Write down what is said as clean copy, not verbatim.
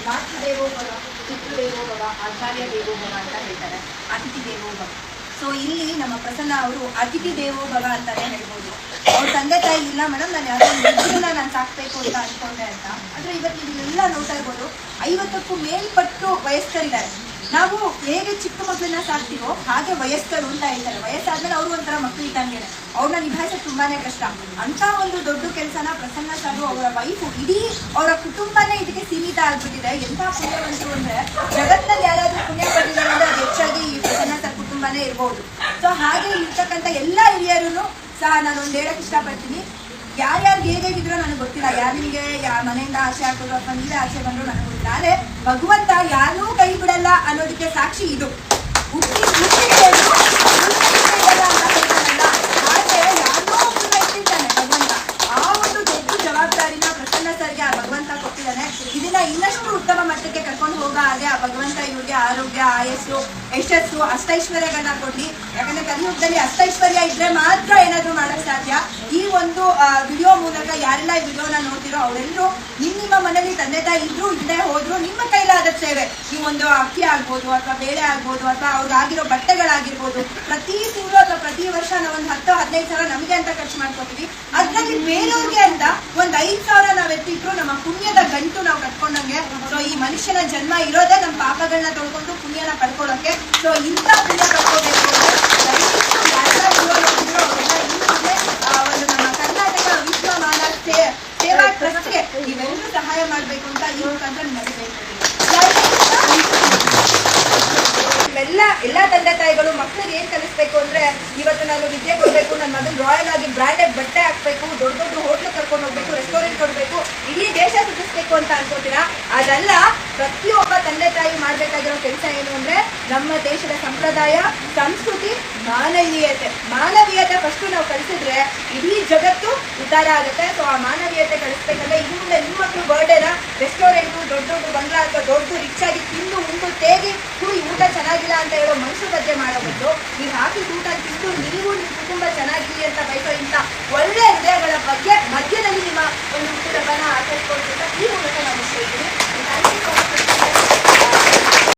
ಮಾತೃ ದೇವೋಭವ, ಪಿತೃ ದೇವೋಭವ, ಆಚಾರ್ಯ ದೇವೋಭವ ಅಂತ ಹೇಳ್ತಾರೆ, ಅತಿಥಿ ದೇವೋಭವ. ಸೊ ಇಲ್ಲಿ ನಮ್ಮ ಪ್ರಸನ್ನ ಅವರು ಅತಿಥಿ ದೇವೋಭವ ಅಂತಾನೆ ಹೇಳ್ಬೋದು. ಅವ್ರ ತಂದೆ ತಾಯಿ ಇಲ್ಲ ಮೇಡಮ್, ನಾನು ಯಾರೋ ಮಕ್ಕಳನ್ನ ನಾನು ಸಾಕ್ಬೇಕು ಅಂತ ಅನ್ಕೊಂಡೆ ಅಂತ. ಆದ್ರೆ ಇವತ್ತು ಇದೆಲ್ಲ ನೋಡ್ತಾ ಇರ್ಬೋದು, 50ಕ್ಕೂ ಮೇಲ್ಪಟ್ಟು ವಯಸ್ಕರಿದ್ದಾರೆ. ನಾವು ಹೇಗೆ ಚಿಕ್ಕ ಮಕ್ಕಳನ್ನ ಸಾಕ್ತೀವೋ ಹಾಗೆ ವಯಸ್ಕರು ಅಂತ ಹೇಳ್ತಾರೆ. ವಯಸ್ಸಾದ್ಮೇಲೆ ಅವರು ಒಂಥರ ಮಕ್ಕಳು ಇದ್ದಂಗೆ, ಅವ್ರನ್ನ ನಿಭಾಯಿಸೋದು ತುಂಬಾನೇ ಕಷ್ಟ. ಅಂತ ಒಂದು ದೊಡ್ಡ ಕೆಲಸನ ಪ್ರಸನ್ನ ಸಾರು ಅವರ ವೈಫು, ಇಡೀ ಅವರ ಕುಟುಂಬನೇ ಇದಕ್ಕೆ ಸೀಮಿತ ಆಗ್ಬಿಟ್ಟಿದೆ. ಎಂಥ ಪುಣ್ಯವಂತರು ಅಂದ್ರೆ, ಜಗತ್ತಿನಲ್ಲಿ ಯಾರಾದ್ರೂ ಪುಣ್ಯ ಪಟ್ಟಿದ್ದಾರೆ ಅಂದ್ರೆ ಅದು ಹೆಚ್ಚಾಗಿ ಈ ಪ್ರಸನ್ನ ಸಾರ್ ಕುಟುಂಬನೇ ಇರ್ಬೋದು. ಸೊ ಹಾಗೆ ಇರ್ತಕ್ಕಂಥ ಎಲ್ಲ ಹಿರಿಯರು ಸಹ ನಾನು ಒಂದು ಹೇಳಕ್ ಇಷ್ಟಪಡ್ತೀನಿ. ಯಾರ್ಯಾರು ಹೇಗಿದ್ರು ನನಗೆ ಗೊತ್ತಿಲ್ಲ, ಯಾರು ನಿಮಗೆ ಮನೆಯಿಂದ ಆಸೆ ಹಾಕೋದು ಅಥವಾ ನೀವೇ ಆಸೆ ಬಂದ್ರು ನನಗೆ ಗೊತ್ತಿಲ್ಲ. ಆದ್ರೆ ಭಗವಂತ ಯಾರೂ ಕೈ ಬಿಡಲ್ಲ ಅನ್ನೋದಕ್ಕೆ ಸಾಕ್ಷಿ ಇದು. ಭಗವಂತ ಆ ಒಂದು ದೊಡ್ಡ ಜವಾಬ್ದಾರಿನ ಪ್ರಸನ್ನ ಸರ್ಗೆ ಆ ಭಗವಂತ ಕೊಟ್ಟಿದ್ದಾನೆ. ಇದನ್ನ ಇನ್ನಷ್ಟು ಉತ್ತಮ ಮಟ್ಟಕ್ಕೆ ಕರ್ಕೊಂಡು ಹೋಗೋ ಹಾಗೆ ಆ ಭಗವಂತ ಇವ್ರಿಗೆ ಆರೋಗ್ಯ, ಆಯಸ್ಸು, ಯಶಸ್ಸು, ಅಷ್ಟೈಶ್ವರ್ಯಗಳನ್ನ ಕೊಡ್ಲಿ. ಯಾಕಂದ್ರೆ ಕಲಿಯುಗದಲ್ಲಿ ಅಷ್ಟೈಶ್ವರ್ಯ ಇದ್ರೆ ಮಾತ್ರ ಏನಾದ್ರು ಮಾಡಕ್ ಸಾಧ್ಯ. ಈ ಒಂದು ವಿಡಿಯೋ ಮೂಲಕ ಯಾರೆಲ್ಲ ಈ ವಿಡಿಯೋನ ನೋಡ್ತಿರೋ ಅವರೆಲ್ಲರೂ ನಿಮ್ಮ ಮನೇಲಿ ತಂದೆ ತಾಯಿ ಇದ್ರು ಇಲ್ಲದೆ ಹೋದ್ರು ನಿಮ್ಮ ಕೈಲಾದ ಸೇವೆ, ಈ ಒಂದು ಅಕ್ಕಿ ಆಗ್ಬೋದು ಅಥವಾ ಬೇಳೆ ಆಗ್ಬೋದು ಅಥವಾ ಅವ್ರಿಗಾಗಿರೋ ಬಟ್ಟೆಗಳಾಗಿರ್ಬೋದು, ಪ್ರತಿ ತಿಂಗಳು ಅಥವಾ ಪ್ರತಿ ವರ್ಷ ನಾವು ಒಂದು 10-15 ಸಾವಿರ ನಮಗೆ ಅಂತ ಖರ್ಚು ಮಾಡ್ಕೋತೀವಿ. ಅದ್ರಲ್ಲಿ ಬೇರೆಯವ್ರಿಗೆ ಅಂತ ಒಂದು 5,000 ನಾವ್ ಎತ್ತಿಟ್ರು ನಮ್ಮ ಪುಣ್ಯದ ಗಂಟು ನಾವು ಕಟ್ಕೊಂಡಂಗೆ. ಸೊ ಈ ಮನುಷ್ಯನ ಜನ್ಮ ಇರೋದೇ ನಮ್ಮ ಪಾಪಗಳನ್ನ ತೊಳ್ಕೊಂಡು ಪುಣ್ಯನ ಪಡ್ಕೊಳ್ಳೋಕೆ. ಸೊ ಇಂಥ ಪುಣ್ಯ ಪಡ್ಕೋಬೇಕು ಒಂದು ನಮ್ಮ ಕರ್ನಾಟಕ ವಿಶ್ವಮಾನ ಸೇವಾ ಟ್ರಸ್ಟ್ಗೆ ನೀವೆಲ್ಲರೂ ಸಹಾಯ ಮಾಡ್ಬೇಕು ಅಂತ ಈ ಮುಖಾಂತರ ನಿಮಗೆ ಹೇಳ್ತೀನಿ. ಎಲ್ಲ ತಂದೆ ತಾಯಿಗಳು ಮಕ್ಕಳಿಗೆ ಏನ್ ಕಲಿಸ್ಬೇಕು ಅಂದ್ರೆ, ಇವತ್ತು ನಾನು ವಿದ್ಯೆ ಕೊಡ್ಬೇಕು, ನನ್ನ ಮಗನ್ ರಾಯಲ್ ಆಗಿ ಬ್ರಾಂಡೆಡ್ ಬಟ್ಟೆ ಹಾಕ್ಬೇಕು, ದೊಡ್ಡ ದೊಡ್ಡ ಹೋಟ್ಲ್ ಕರ್ಕೊಂಡು ಹೋಗ್ಬೇಕು, ರೆಸ್ಟೋರೆಂಟ್ ಕೊಡ್ಬೇಕು, ಇಡೀ ದೇಶ ಸುತ್ತಿಸ್ಬೇಕು ಅಂತ ಅನ್ಕೋತೀರಾ? ಅದಲ್ಲ. ಪ್ರತಿಯೊಬ್ಬ ತಂದೆ ತಾಯಿ ಮಾಡ್ಬೇಕಾಗಿರೋ ಕೆಲಸ ಏನು ಅಂದ್ರೆ, ನಮ್ಮ ದೇಶದ ಸಂಪ್ರದಾಯ, ಸಂಸ್ಕೃತಿ, ಮಾನವೀಯತೆ ಫಸ್ಟ್ ನಾವು ಕಲಿಸಿದ್ರೆ ಇಡೀ ಜಗತ್ತು ಉದ್ಧಾರ ಆಗುತ್ತೆ. ಸೊ ಆ ಮಾನವೀಯತೆ ಕಲಿಸ್ಬೇಕಂದ್ರೆ ಇನ್ನು ಮುಂದೆ ನಿಮ್ಮ ಮಕ್ಕಳು ಬರ್ಡೇನ ರೆಸ್ಟೋರೆಂಟು, ದೊಡ್ಡ ದೊಡ್ಡ ಬಂಗ್ಲಾ ಅಥವಾ ದೊಡ್ಡ ರಿಚ್ ಆಗಿ ತಿಂದು ಉಂಡು ತೇಗಿ ಈ ಊಟ ಚೆನ್ನಾಗಿಲ್ಲ ಅಂತ ಹೇಳೋ ಮನುಷ್ಯ ಬಗ್ಗೆ ಮಾಡಬಹುದು. ನೀವು ಹಾಕಿ ಊಟ ತಿಂದು ನೀವು ನಿಮ್ಮ ಕುಟುಂಬ ಚೆನ್ನಾಗಿರಿ ಅಂತ ಬಯಸೋ